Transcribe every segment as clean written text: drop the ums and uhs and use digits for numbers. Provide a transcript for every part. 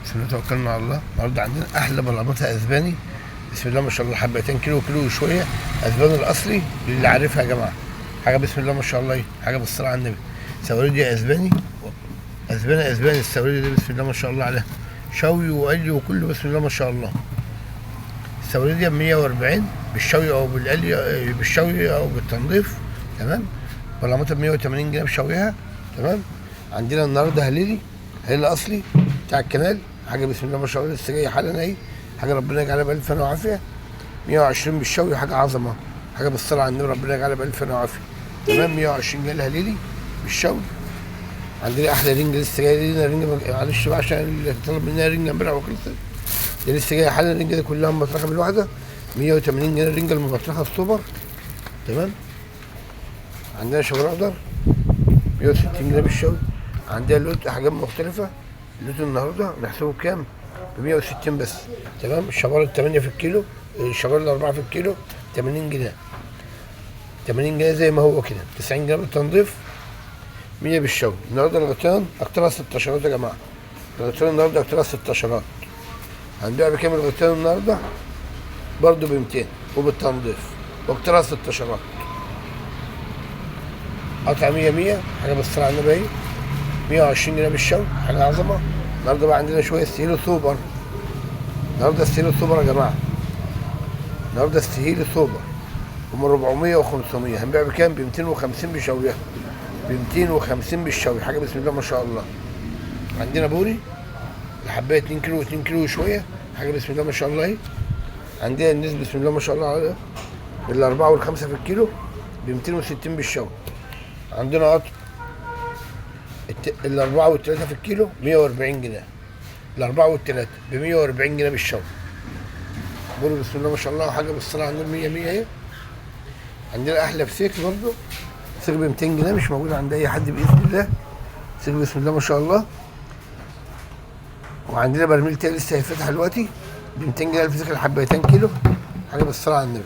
بسم الله توكلنا على الله. النهارده عندنا احلى بلاموتة اسباني، بسم الله ما شاء الله، حبتين كيلو وشويه. اسباني الاصلي للي عارفها يا جماعه، حاجه بسم الله ما شاء الله، حاجه بالصلاه على النبي. سواريدي اسباني، اسباني السواريدي دي بسم الله ما شاء الله عليها، شوي وقلي وكله بسم الله ما شاء الله. السواريدي ب 140 بالشوي او بالقلي، بالشوي او بالتنظيف، تمام. بلاموتة ب 180 جنيه بشويها، تمام. عندنا النهارده هليلي اصلي بتاع الكنال، حاجه بسم الله ما شاء الله لسه جايه حالا اهي، حاجه ربنا يجعلها بالف سنه وعافيه. 120 بالشوي، حاجه عظمه، حاجه بالصلاه على النبي، ربنا يجعلها بالف سنه وعافيه، تمام. 120 جنيه الهليلي بالشوي. عندنا احلى رنجه لسه جايه، لنا رنجه معلش بقى عشان اللي طلب منها رنجه امبارح وخلصت، دي لسه جايه حالا. الرنجه دي كلها مبطرخه بالواحده 180 جنيه الرنجه المبطرخه السوبر، تمام. عندنا شبر اخضر 160 جنيه بالشوي. عندنا اللوت احجام مختلفه، اللوت النهارده نحسبه بكام؟ ب 160 بس، تمام. الشبار ال8 في الكيلو، الشبار ال4 في الكيلو 80 جنيه، 80 جنيه زي ما هو كده، 90 جنيه بالتنظيف، 100 بالشوي. النهارده الغطيان اكترها 16 يا جماعه، الغطيان النهارده اكترها 16. هنبيع بكام الغطيان النهارده؟ برضه ب 200 وبالتنظيف واكترها 16. قطعه 100 حاجه بالصلاه على النبي، 120 جنيه بالشوي، حاجه عظمه. النهارده بقى عندنا شويه ستيل سوبر، النهارده ستيل سوبر يا جماعه، النهارده ستيل سوبر هم 400 و500. هنبيع بكام؟ ب 250 بشويها، ب 250 بالشوي، حاجه بسم الله ما شاء الله. عندنا بوري الحبايه 2 كيلو و2 كيلو وشويه، حاجه بسم الله ما شاء الله اهي. عندنا الناس بسم الله ما شاء الله عليها الاربعه والخمسه في الكيلو ب 260 بالشوي. عندنا قطر الاربعه والثلاثه في الكيلو 140 جنيه، الاربعه والثلاثه ب 140 جنيه بالشوي. بقول بسم الله ما شاء الله، حاجه بالصلاه على النبي 100 اهي. عندنا احلى فسيخ برضه، فسيخ ب 200 جنيه مش موجود عند اي حد باذن الله، فسيخ بسم الله ما شاء الله. وعندنا برميل تاني لسه هيفتح دلوقتي ب 200 جنيه الفسيخ الحبايتين كيلو، حاجه بالصلاه على النبي.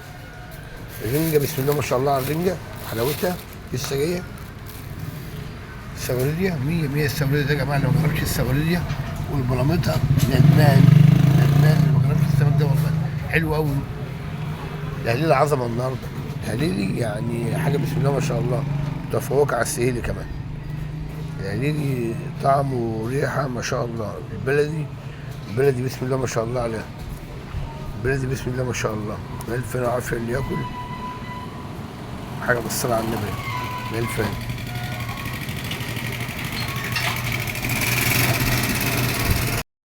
الرنجه بسم الله ما شاء الله على الرنجه، حلاوتها لسه جايه. السواريديا 100 السواريديا يا جماعه، اللي ما جربش السواريديا والبلاميطه ندمان اللي ما جربش السمك ده والله حلو قوي. الهليلي عظمه النهارده، الهليلي يعني حاجه بسم الله ما شاء الله، متفوقه على السهيلي كمان. الهليلي طعم وريحه ما شاء الله. البلدي بسم الله ما شاء الله عليها، البلدي بسم الله ما شاء الله، بالف عافيه اللي ياكل، حاجه بالصلاه على النبي، بالف.